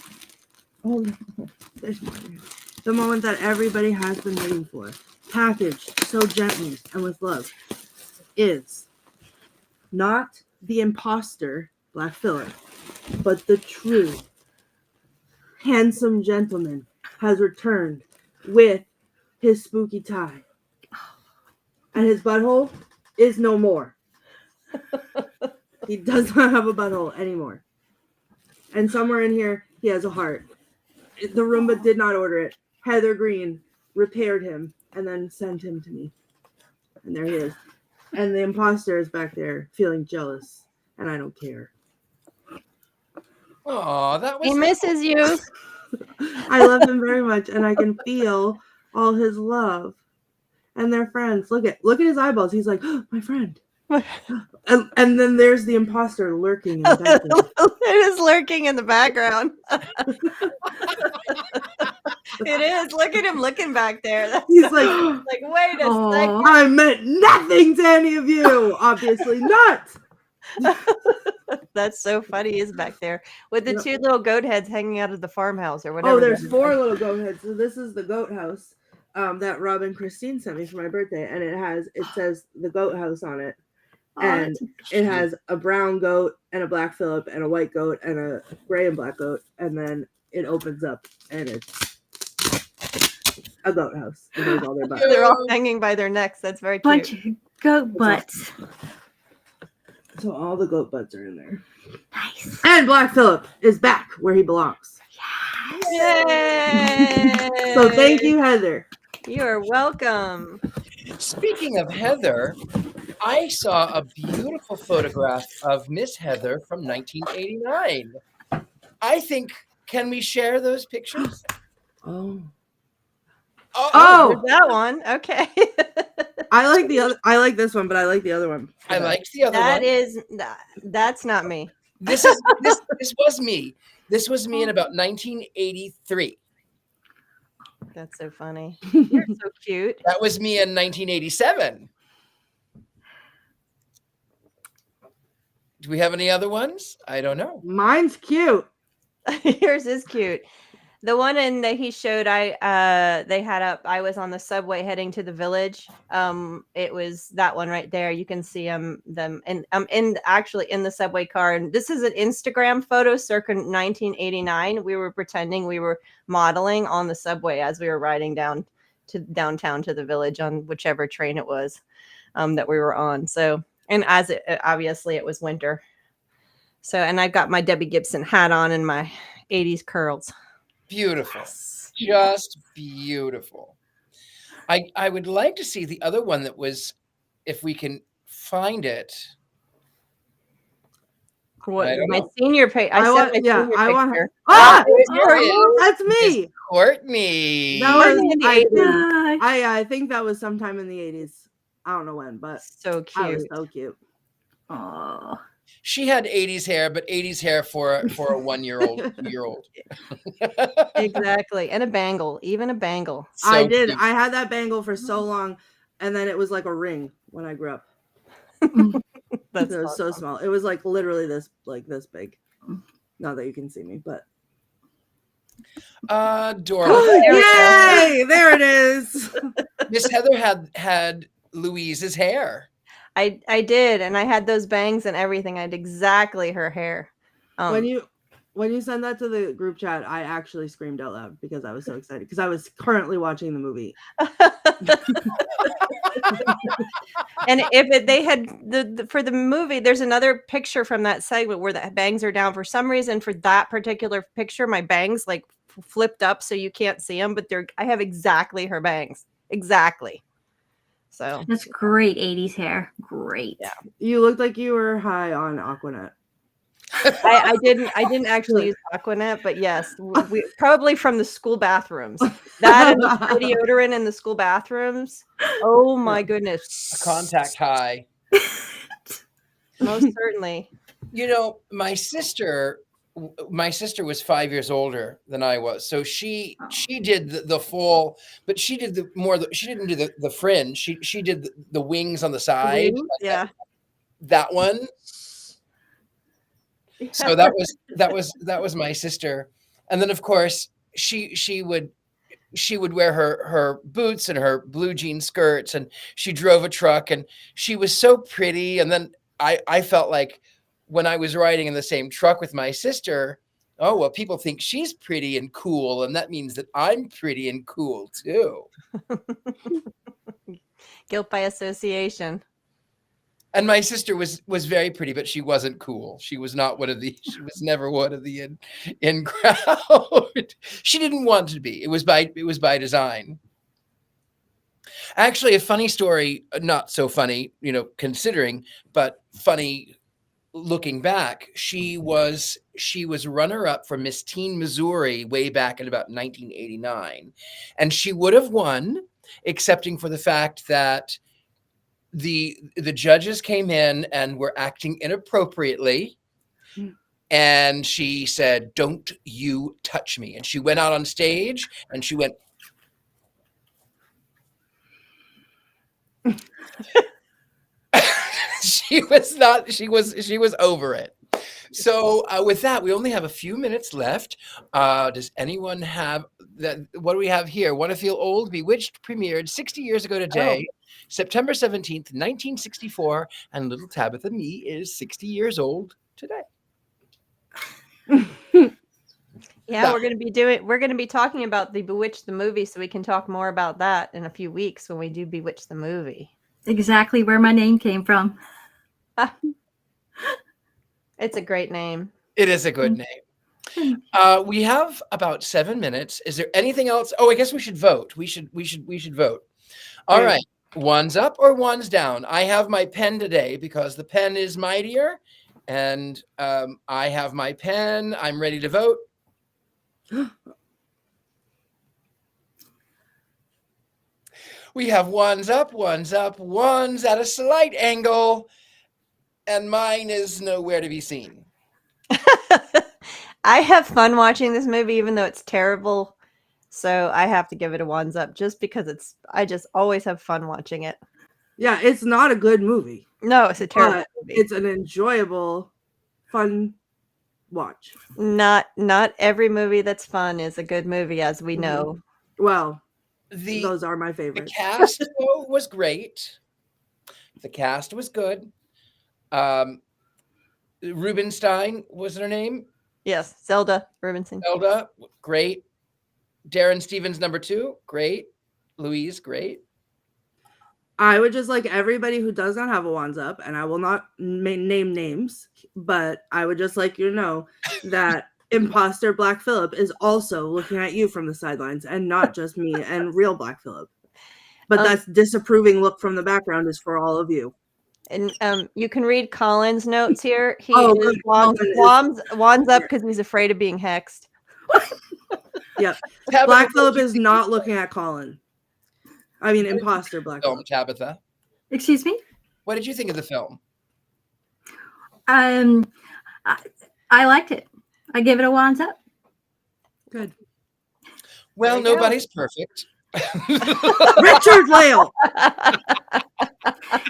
C: Oh, no, there's more. The moment that everybody has been waiting for, packaged so gently and with love, is not the imposter, Black Phillip, but the true handsome gentleman has returned with his spooky tie. And his butthole is no more. He does not have a butthole anymore. And somewhere in here, he has a heart. The Roomba did not order it. Heather Green repaired him and then sent him to me. And there he is. And the imposter is back there feeling jealous. And I don't care.
A: Oh, that was.
B: He misses you.
C: I love him very much, and I can feel all his love. And they're friends. Look at his eyeballs. He's like, oh, my friend. And then there's the imposter lurking in the background.
B: It is lurking in the background. It is. Look at him looking back there. That's
C: He's
B: so,
C: like,
B: wait a second.
C: I meant nothing to any of you. Obviously not.
B: That's so funny. He's back there with the two little goat heads hanging out of the farmhouse or whatever.
C: Oh, there's 4 little goat heads. So this is the goat house that Robyn Christine sent me for my birthday, and it says the goat house on it. And it has a brown goat and a Black Phillip and a white goat and a gray and black goat, and then it opens up and it's a goat house. And there's all their butts.
B: They're all hanging by their necks. That's very cute.
D: Bunch of goat butts.
C: So all the goat butts are in there.
D: Nice.
C: And Black Phillip is back where he belongs.
B: Yay!
C: So thank you, Heather.
B: You are welcome.
A: Speaking of Heather, I saw a beautiful photograph of Miss Heather from 1989. I think, can we share those pictures?
C: Oh.
B: Oh, that one. Okay.
C: I like the other. I like this one, but I like the other one.
A: I liked the other one.
B: That's not me.
A: This was me. This was me in about 1983.
B: That's so funny. You're so cute.
A: That was me in 1987. Do we have any other ones? I don't know.
C: Mine's cute.
B: Yours is cute. The one that he showed, they had up. I was on the subway heading to the village. It was that one right there. You can see them, and I'm actually in the subway car. And this is an Instagram photo, circa 1989. We were pretending we were modeling on the subway as we were riding down to downtown to the village on whichever train it was that we were on. So, and as obviously it was winter. So, and I've got my Debbie Gibson hat on and my 80s curls.
A: Beautiful. Just beautiful. I would like to see the other one that was, if we can find it.
B: What
A: I don't
B: my
A: know.
B: senior picture? I sent my senior
C: I want.
B: picture.
C: Ah,
A: Here it is.
C: that's
A: It's
C: me.
A: Courtney.
C: That was.
B: Courtney in the
C: I
B: 80s.
C: think. I think that was sometime in the 80s. I don't know when, but
B: So
C: I was
B: cute.
C: so cute.
D: Oh,
A: She had 80s hair, but 80s hair for a 1-year-old, 2-year-old.
B: Exactly. And a bangle, even a bangle.
A: So
C: I did.
A: cute.
C: I had that bangle for so long, and then it was like a ring when I grew up.
B: That's
C: It was so
B: awesome.
C: small. It was like literally this big. Not that you can see me, but
A: Adorable.
B: There we go.
C: yay! There it is.
A: Miss Heather had Louise's hair.
B: I did, and I had those bangs and everything. I had exactly her hair.
C: When you send that to the group chat, I actually screamed out loud because I was so excited because I was currently watching the movie.
B: And if they had for the movie, there's another picture from that segment where the bangs are down. For some reason, for that particular picture, my bangs like flipped up so you can't see them, but I have exactly her bangs. Exactly. So
D: that's great 80s hair. Great.
B: Yeah.
C: You looked like you were high on Aquanet.
B: I didn't actually use Aquanet, but yes, we probably from the school bathrooms. That and the deodorant in the school bathrooms. Oh my goodness.
A: A contact high.
B: Most certainly.
A: You know, my sister was 5 years older than I was, so she did the full, but she did she didn't do the fringe. She did the wings on the side.
B: Wings?
A: Like
B: Yeah.
A: that one. So that was my sister, and then of course she would wear her boots and her blue jean skirts, and she drove a truck, and she was so pretty. And then I felt like when I was riding in the same truck with my sister, oh well, people think she's pretty and cool, and that means that I'm pretty and cool too.
B: Guilt by association.
A: And my sister was very pretty, but she wasn't cool. She was not one of the. She was never one of the in crowd. She didn't want to be. It was by design. Actually, a funny story. Not so funny, considering, but funny looking back. She was runner-up for Miss Teen Missouri way back in about 1989, and she would have won, excepting for the fact that the judges came in and were acting inappropriately, and she said, "Don't you touch me." And she went out on stage and she went she was over it. So with that, we only have a few minutes left. Does anyone have that? What do we have here? Want to Feel Old? Bewitched premiered 60 years ago today. September 17th, 1964, and little Tabitha Me is 60 years old today.
B: Yeah, we're going to be talking about the Bewitched the movie, so we can talk more about that in a few weeks when we do Bewitched the movie.
D: Exactly where my name came from.
B: It's a great name.
A: It is a good name. We have about 7 minutes. Is there anything else? Oh, I guess we should vote. We should vote. All right. One's up or one's down. I have my pen today because the pen is mightier, and I have my pen. I'm ready to vote. We have one's up, one's at a slight angle, and mine is nowhere to be seen.
B: I have fun watching this movie, even though it's terrible. So I have to give it a one's up just because I just always have fun watching it.
C: Yeah, it's not a good movie.
B: No, it's a terrible movie.
C: It's an enjoyable, fun watch.
B: Not every movie that's fun is a good movie, as we know.
C: Well, those are my favorites.
A: The cast though, was great. The cast was good. Rubinstein was her name.
B: Yes, Zelda Rubinstein.
A: Zelda, great. Darren Stevens, number 2, great. Louise, great.
C: I would just like everybody who does not have a wands up, and I will not name names, but I would just like you to know that imposter Black Phillip is also looking at you from the sidelines, and not just me and real Black Phillip. But that's disapproving look from the background is for all of you.
B: And you can read Colin's notes here. He
C: Oh,
B: is
C: good. Colin
B: wands up because he's afraid of being hexed.
C: Yep.
A: Tabitha,
C: Black
A: what
C: Phillip
A: did you
C: is
A: think
C: not looking at Colin. I mean, imposter Black
A: of the film,
C: Phillip.
A: Tabitha?
D: Excuse me.
A: What did you think of the film?
D: I liked it. I give it a wands up.
C: Good.
A: Well,
B: There you go.
A: nobody's perfect.
C: Richard Lale.
D: I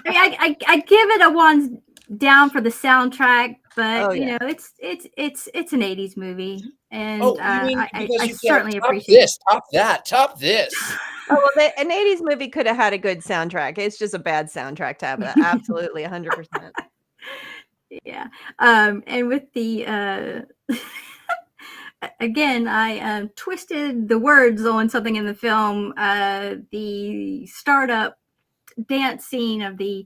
D: mean, I give it a wands down for the soundtrack, but
B: Oh,
D: you
B: yeah.
D: know, it's an '80s movie, and
A: Oh, you mean
D: I
A: because you
D: certainly
A: can't top
D: appreciate
A: this, top that, top this.
B: Oh, well, an 80s movie could have had a good soundtrack. It's just a bad soundtrack, Tabitha. Absolutely, 100%.
D: Yeah. And with the again, I twisted the words on something in the film. The startup dance scene of the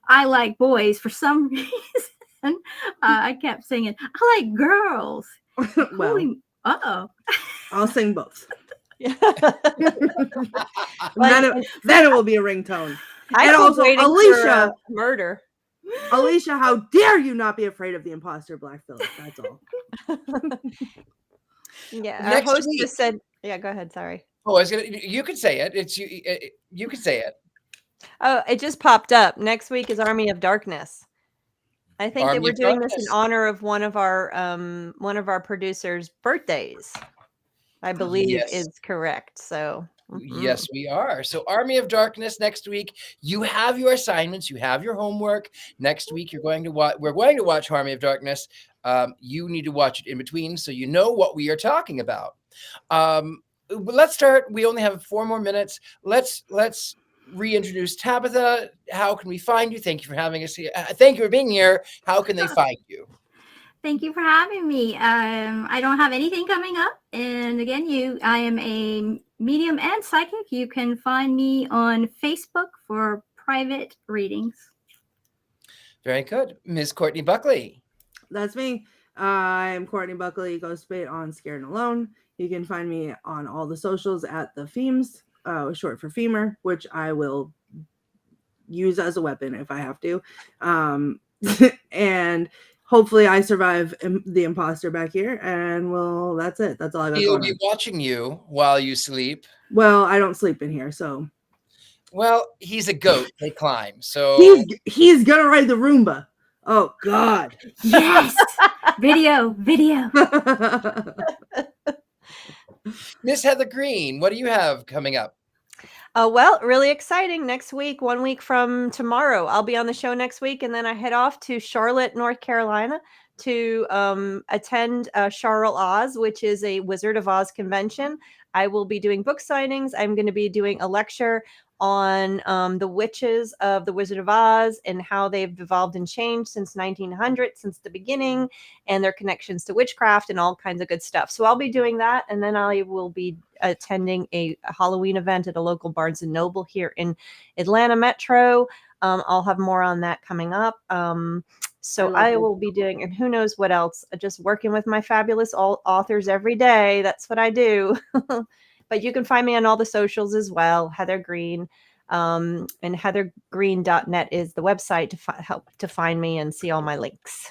D: "I like boys" for some reason. I kept singing "I like girls."
C: Well,
D: Holy,
C: I'll sing both.
B: Yeah.
C: Then it will be a ringtone.
B: I
C: And
B: keep
C: also,
B: waiting
C: Alicia.
B: for, murder.
C: Alicia, how dare you not be afraid of the imposter Black Phillip? That's all.
B: Yeah, our
A: Next
B: host
A: week.
B: just said, yeah, go ahead, sorry.
A: Oh, I was gonna. You could say it. It's you. You could say it.
B: Oh, it just popped up. Next week is Army of Darkness. I think they
A: Army
B: were
A: of
B: doing this in
A: Darkness.
B: honor of one of our producers' birthdays. I believe
A: Yes.
B: is correct. So
A: Yes, we are. So Army of Darkness next week. You have your assignments. You have your homework. Next week, you're going to watch. We're going to watch Army of Darkness. You need to watch it in between so you know what we are talking about. Let's start. We only have 4 more minutes. Let's reintroduce Tabitha. How can we find you? Thank you for having us here. Thank you for being here. How can they find you?
D: Thank you for having me. I don't have anything coming up. And again, I am a medium and psychic. You can find me on Facebook for private readings.
A: Very good. Ms. Courtney Buckley.
C: That's me. I'm Courtney Buckley, Ghostbait on Scared and Alone. You can find me on all the socials at the Femes, short for Femur, which I will use as a weapon if I have to. And hopefully I survive the imposter back here. And well, that's it. That's all I got
A: He'll
C: going
A: be
C: on.
A: watching you while you sleep.
C: Well, I don't sleep in here, so.
A: Well, he's a goat. They climb. So
C: he's gonna ride the Roomba. Oh God.
D: Yes. Video.
A: Miss Heather Green, what do you have coming up?
B: well, really exciting. Next week, 1 week from tomorrow, I'll be on the show next week, and then I head off to Charlotte, North Carolina, to attend Charles Oz, which is a Wizard of Oz convention. I will be doing book signings. I'm going to be doing a lecture on the witches of the Wizard of Oz and how they've evolved and changed since 1900, since the beginning, and their connections to witchcraft and all kinds of good stuff. So I'll be doing that, and then I will be attending a Halloween event at a local Barnes & Noble here in Atlanta Metro. I'll have more on that coming up. So I will be doing, and who knows what else, just working with my fabulous authors every day. That's what I do. But you can find me on all the socials as well, Heather Green. And heathergreen.net is the website to help to find me and see all my links.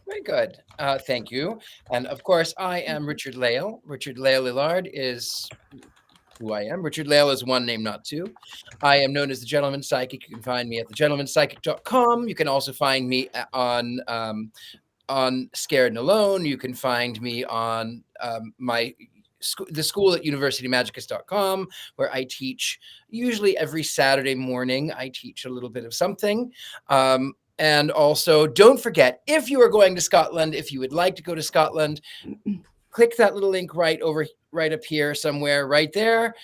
A: Very good. Thank you. And of course, I am Richard Lale. Richard Lale Lillard is who I am. Richard Lale is one name, not two. I am known as the Gentleman Psychic. You can find me at thegentlemanpsychic.com. You can also find me on Scared and Alone. You can find me on the school at universitymagicus.com, where I teach usually every Saturday morning. I teach a little bit of something. And also, don't forget, if you are going to Scotland, if you would like to go to Scotland, click that little link right up here somewhere, right there.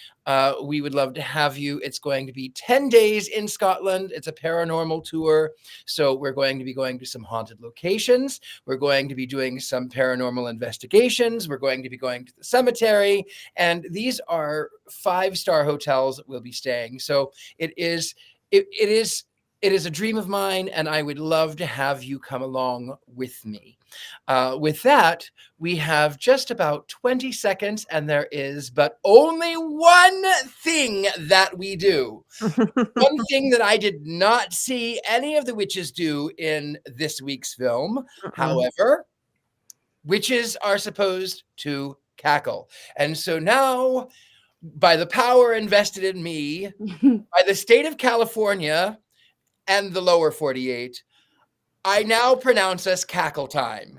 A: We would love to have you. It's going to be 10 days in Scotland. It's a paranormal tour. So we're going to be going to some haunted locations. We're going to be doing some paranormal investigations. We're going to be going to the cemetery. And these are 5-star hotels that we'll be staying. So it's It is a dream of mine, and I would love to have you come along with me. With that, we have just about 20 seconds, and there is but only one thing that we do. One thing that I did not see any of the witches do in this week's film. However, witches are supposed to cackle. And so now, by the power invested in me, by the state of California and the lower 48, I now pronounce us cackle time.